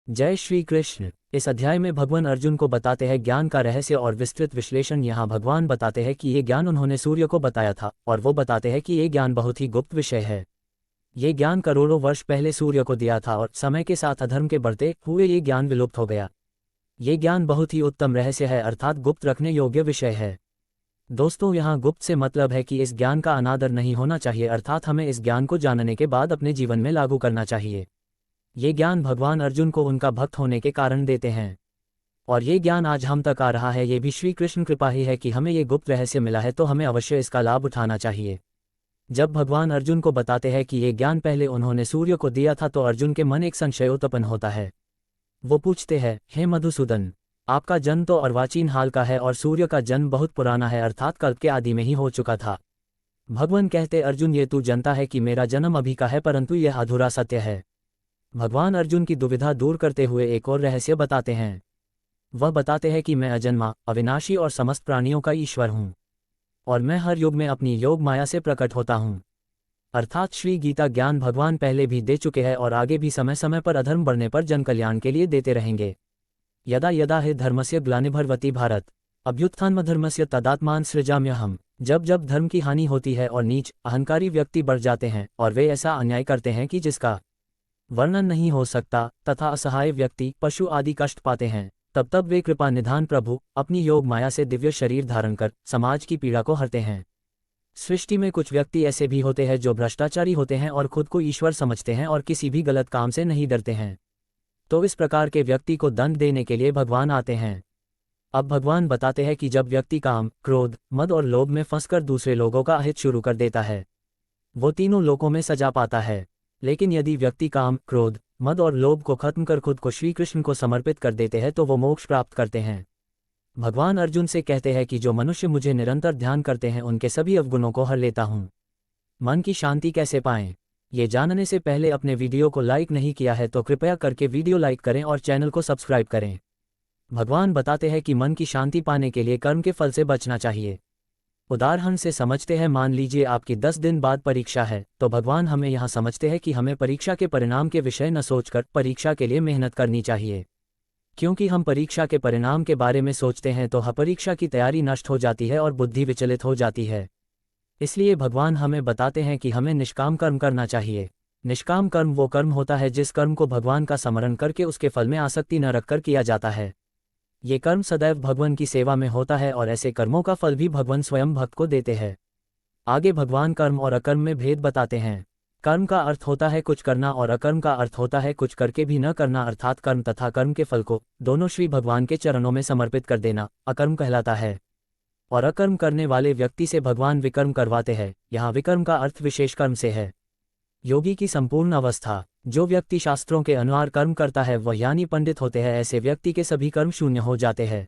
जय श्री कृष्ण। इस अध्याय में भगवान अर्जुन को बताते हैं ज्ञान का रहस्य और विस्तृत विश्लेषण। यहाँ भगवान बताते हैं कि ये ज्ञान उन्होंने सूर्य को बताया था और वो बताते हैं कि ये ज्ञान बहुत ही गुप्त विषय है। ये ज्ञान करोड़ों वर्ष पहले सूर्य को दिया था और समय के साथ अधर्म के बढ़ते हुए ये ज्ञान विलुप्त हो गया। ये ज्ञान बहुत ही उत्तम रहस्य है, अर्थात गुप्त रखने योग्य विषय है। दोस्तों, यहाँ गुप्त से मतलब है कि इस ज्ञान का अनादर नहीं होना चाहिए, अर्थात हमें इस ज्ञान को जानने के बाद अपने जीवन में लागू करना चाहिए। ये ज्ञान भगवान अर्जुन को उनका भक्त होने के कारण देते हैं और ये ज्ञान आज हम तक आ रहा है। ये भी श्री कृष्ण कृपा ही है कि हमें ये गुप्त रहस्य मिला है, तो हमें अवश्य इसका लाभ उठाना चाहिए। जब भगवान अर्जुन को बताते हैं कि ये ज्ञान पहले उन्होंने सूर्य को दिया था, तो अर्जुन के मन एक संशय उत्पन्न होता है। वो पूछते हैं, हे मधुसूदन, आपका जन्म तो अर्वाचीन हाल का है और सूर्य का जन्म बहुत पुराना है, अर्थात कल्प के आदि में ही हो चुका था। भगवान कहते, अर्जुन, ये तू जानता है कि मेरा जन्म अभी का है, परंतु यह अधूरा सत्य है। भगवान अर्जुन की दुविधा दूर करते हुए एक और रहस्य बताते हैं। वह बताते हैं कि मैं अजन्मा, अविनाशी और समस्त प्राणियों का ईश्वर हूँ और मैं हर युग में अपनी योग माया से प्रकट होता हूँ। अर्थात श्री गीता ज्ञान भगवान पहले भी दे चुके हैं और आगे भी समय समय पर अधर्म बढ़ने पर जन कल्याण के लिए देते रहेंगे। यदा यदा हि धर्मस्य ग्लानिर्भवति भारत अभ्युत्थानमधर्मस्य तदात्मान सृजाम्यहम्। जब जब धर्म की हानि होती है और नीच अहंकारी व्यक्ति बढ़ जाते हैं और वे ऐसा अन्याय करते हैं कि जिसका वर्णन नहीं हो सकता, तथा असहाय व्यक्ति पशु आदि कष्ट पाते हैं, तब तब वे कृपा निधान प्रभु अपनी योग माया से दिव्य शरीर धारण कर समाज की पीड़ा को हरते हैं। सृष्टि में कुछ व्यक्ति ऐसे भी होते हैं जो भ्रष्टाचारी होते हैं और खुद को ईश्वर समझते हैं और किसी भी गलत काम से नहीं डरते हैं। तो इस प्रकार के व्यक्ति को दंड देने के लिए भगवान आते हैं। अब भगवान बताते हैं कि जब व्यक्ति काम, क्रोध, मद और लोभ में फंसकर दूसरे लोगों का अहित शुरू कर देता है, वो तीनों लोकों में सजा पाता है। लेकिन यदि व्यक्ति काम, क्रोध, मद और लोभ को खत्म कर खुद को श्री कृष्ण को समर्पित कर देते हैं, तो वो मोक्ष प्राप्त करते हैं। भगवान अर्जुन से कहते हैं कि जो मनुष्य मुझे निरंतर ध्यान करते हैं, उनके सभी अवगुणों को हर लेता हूँ। मन की शांति कैसे पाएं? ये जानने से पहले अपने वीडियो को लाइक नहीं किया है तो कृपया करके वीडियो लाइक करें और चैनल को सब्सक्राइब करें। भगवान बताते हैं कि मन की शांति पाने के लिए कर्म के फल से बचना चाहिए। उदाहरण से समझते हैं, मान लीजिए आपकी 10 दिन बाद परीक्षा है, तो भगवान हमें यहाँ समझते हैं कि हमें परीक्षा के परिणाम के विषय न सोचकर परीक्षा के लिए मेहनत करनी चाहिए। क्योंकि हम परीक्षा के परिणाम के बारे में सोचते हैं तो परीक्षा की तैयारी नष्ट हो जाती है और बुद्धि विचलित हो जाती है। इसलिए भगवान हमें बताते हैं कि हमें निष्काम कर्म करना चाहिए। निष्काम कर्म वो कर्म होता है जिस कर्म को भगवान का स्मरण करके उसके फल में आसक्ति न रखकर किया जाता है। ये कर्म सदैव भगवान की सेवा में होता है और ऐसे कर्मों का फल भी भगवान स्वयं भक्त को देते हैं। आगे भगवान कर्म और अकर्म में भेद बताते हैं। कर्म का अर्थ होता है कुछ करना और अकर्म का अर्थ होता है कुछ करके भी न करना, अर्थात कर्म तथा कर्म के फल को दोनों श्री भगवान के चरणों में समर्पित कर देना अकर्म कहलाता है। और अकर्म करने वाले व्यक्ति से भगवान विकर्म करवाते हैं। यहाँ विकर्म का अर्थ विशेष कर्म से है। योगी की संपूर्ण अवस्था। जो व्यक्ति शास्त्रों के अनुसार कर्म करता है वह यानी पंडित होते हैं। ऐसे व्यक्ति के सभी कर्म शून्य हो जाते हैं,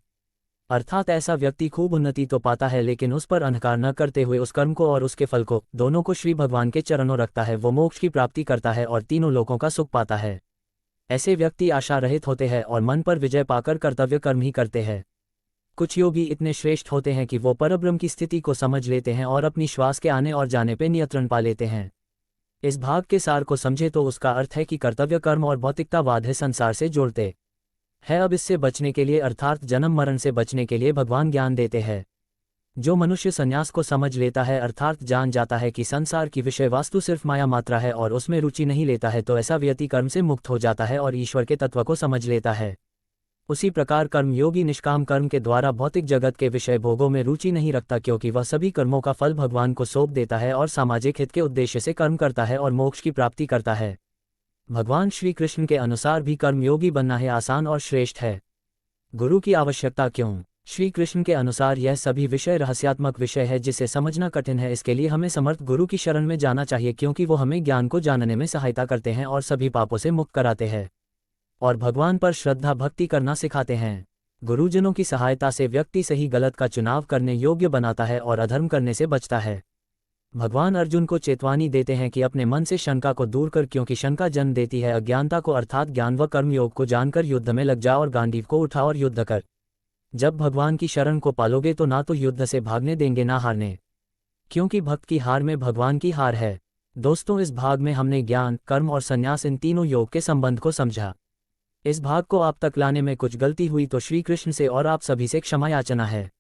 अर्थात ऐसा व्यक्ति खूब उन्नति तो पाता है, लेकिन उस पर अहंकार न करते हुए उस कर्म को और उसके फल को दोनों को श्री भगवान के चरणों रखता है। वो मोक्ष की प्राप्ति करता है और तीनों लोकों का सुख पाता है। ऐसे व्यक्ति आशा रहित होते हैं और मन पर विजय पाकर कर्तव्य कर्म ही करते हैं। कुछ योगी इतने श्रेष्ठ होते हैं कि वो परब्रह्म की स्थिति को समझ लेते हैं और अपनी श्वास के आने और जाने पर नियंत्रण पा लेते हैं। इस भाग के सार को समझे तो उसका अर्थ है कि कर्तव्य कर्म और भौतिकतावाद है संसार से जोड़ते है। अब इससे बचने के लिए, अर्थात जन्म मरण से बचने के लिए भगवान ज्ञान देते हैं। जो मनुष्य संन्यास को समझ लेता है, अर्थात जान जाता है कि संसार की विषय वास्तु सिर्फ माया मात्रा है और उसमें रुचि नहीं लेता है, तो ऐसा व्यक्ति कर्म से मुक्त हो जाता है और ईश्वर के तत्व को समझ लेता है। उसी प्रकार कर्मयोगी निष्काम कर्म के द्वारा भौतिक जगत के विषय भोगों में रुचि नहीं रखता, क्योंकि वह सभी कर्मों का फल भगवान को सौंप देता है और सामाजिक हित के उद्देश्य से कर्म करता है और मोक्ष की प्राप्ति करता है। भगवान श्री कृष्ण के अनुसार भी कर्मयोगी बनना है आसान और श्रेष्ठ है। गुरु की आवश्यकता क्यों? श्री कृष्ण के अनुसार यह सभी विषय रहस्यात्मक विषय है जिसे समझना कठिन है। इसके लिए हमें समर्थ गुरु की शरण में जाना चाहिए, क्योंकि वो हमें ज्ञान को जानने में सहायता करते हैं और सभी पापों से मुक्त कराते हैं और भगवान पर श्रद्धा भक्ति करना सिखाते हैं। गुरुजनों की सहायता से व्यक्ति सही गलत का चुनाव करने योग्य बनाता है और अधर्म करने से बचता है। भगवान अर्जुन को चेतावनी देते हैं कि अपने मन से शंका को दूर कर, क्योंकि शंका जन्म देती है अज्ञानता को, अर्थात ज्ञान व कर्म योग को जानकर युद्ध में लग जा और गांडीव को उठा और युद्ध कर। जब भगवान की शरण को पालोगे तो ना तो युद्ध से भागने देंगे ना हारने, क्योंकि भक्त की हार में भगवान की हार है। दोस्तों, इस भाग में हमने ज्ञान, कर्म और संन्यास इन तीनों योग के संबंध को समझा। इस भाग को आप तक लाने में कुछ गलती हुई तो श्री कृष्ण से और आप सभी से क्षमा याचना है।